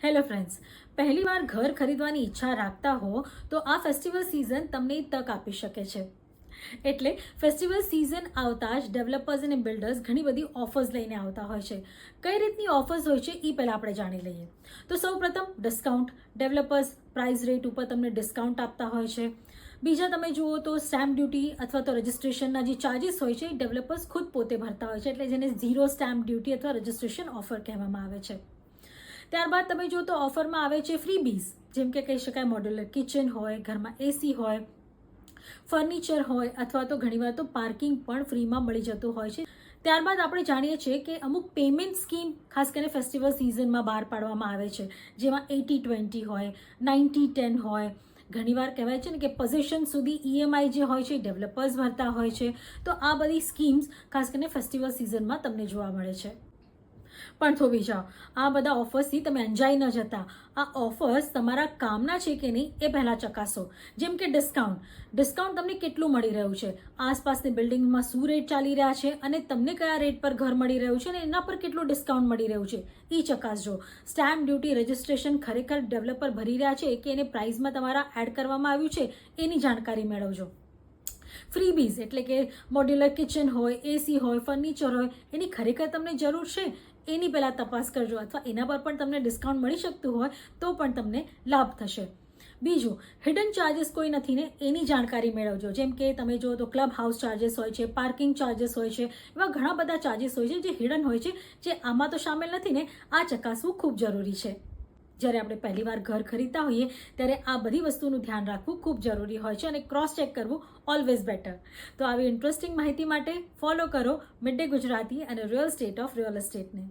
Hello friends, પહેલીવાર ઘર ખરીદવાની ઈચ્છા રાખતા હો તો આ ફેસ્ટિવલ સિઝન તમને તક આપી શકે છે. એટલે ફેસ્ટિવલ સિઝન આવતા જ ડેવલપર્સ અને બિલ્ડર્સ ઘણી બધી ઓફર્સ લઈને આવતા હોય છે. કઈ રીતની ઓફર્સ હોય છે એ પહેલાં આપણે જાણી લઈએ. તો સૌપ્રથમ ડિસ્કાઉન્ટ. ડેવલપર્સ પ્રાઇસ રેટ ઉપર તમને ડિસ્કાઉન્ટ આપતા હોય છે. બીજા તમે જુઓ તો સ્ટેમ્પ ડ્યુટી અથવા તો રજિસ્ટ્રેશનના જે ચાર્જિસ હોય છે એ ડેવલપર્સ ખુદ પોતે ભરતા હોય છે, એટલે જેને ઝીરો સ્ટેમ્પ ડ્યુટી અથવા રજિસ્ટ્રેશન ઓફર કહેવામાં આવે છે. ત્યારબાદ તમે જો તો ઓફરમાં આવે છે ફ્રીબીઝ, જેમ કે કહી શકાય મોડ્યુલર કિચન હોય, ઘરમાં એસી હોય, ફર્નિચર હોય અથવા તો ઘણીવાર તો પાર્કિંગ પણ ફ્રીમાં મળી જતું હોય છે. ત્યારબાદ આપણે જાણીએ છીએ કે અમુક પેમેન્ટ સ્કીમ ખાસ કરીને ફેસ્ટિવલ સિઝનમાં બહાર પાડવામાં આવે છે, જેમાં 80-20 હોય, 90-10 હોય. ઘણીવાર કહેવાય છે ને કે પોઝેશન સુધી ઈએમઆઈ જે હોય છે એ ડેવલપર્સ ભરતા હોય છે. તો આ બધી સ્કીમ્સ ખાસ કરીને ફેસ્ટિવલ સિઝનમાં તમને જોવા મળે છે. પણ થોભી જાઓ, આ બધા ઓફર્સથી તમે અંજાઈ ન જતા. આ ઓફર્સ તમારા કામના છે કે નહીં એ પહેલાં ચકાસો. જેમ કે ડિસ્કાઉન્ટ તમને કેટલું મળી રહ્યું છે, આસપાસની બિલ્ડિંગમાં શું રેટ ચાલી રહ્યા છે અને તમને કયા રેટ પર ઘર મળી રહ્યું છે અને એના પર કેટલું ડિસ્કાઉન્ટ મળી રહ્યું છે એ ચકાસજો. સ્ટેમ્પ ડ્યુટી રજિસ્ટ્રેશન ખરેખર ડેવલપર ભરી રહ્યા છે કે એને પ્રાઇઝમાં તમારા એડ કરવામાં આવ્યું છે એની જાણકારી મેળવજો. ફ્રીબીઝ એટલે કે મોડ્યુલર કિચન હોય, એસી હોય, ફર્નિચર હોય, એની ખરેખર તમને જરૂર છે એની પહેલાં તપાસ કરજો, અથવા એના પર પણ તમને ડિસ્કાઉન્ટ મળી શકતું હોય તો પણ તમને લાભ થશે. બીજું, હિડન ચાર્જિસ કોઈ નથી ને એની જાણકારી મેળવજો. જેમ કે તમે જો તો ક્લબ હાઉસ ચાર્જિસ હોય છે, પાર્કિંગ ચાર્જિસ હોય છે, એવા ઘણા બધા ચાર્જિસ હોય છે જે હિડન હોય છે, જે આમાં તો સામેલ નથી ને. આ ચકાસવું ખૂબ જરૂરી છે. જ્યારે આપણે પહેલીવાર ઘર ખરીદતા હોઈએ ત્યારે આ બધી વસ્તુનું ધ્યાન રાખવું ખૂબ જરૂરી હોય છે અને ક્રોસ ચેક કરવું ઓલવેઝ બેટર. તો આવી ઇન્ટરેસ્ટિંગ માહિતી માટે ફોલો કરો મિડ ડે ગુજરાતી અને રિયલ સ્ટેટ ઓફ રિયલ એસ્ટેટને.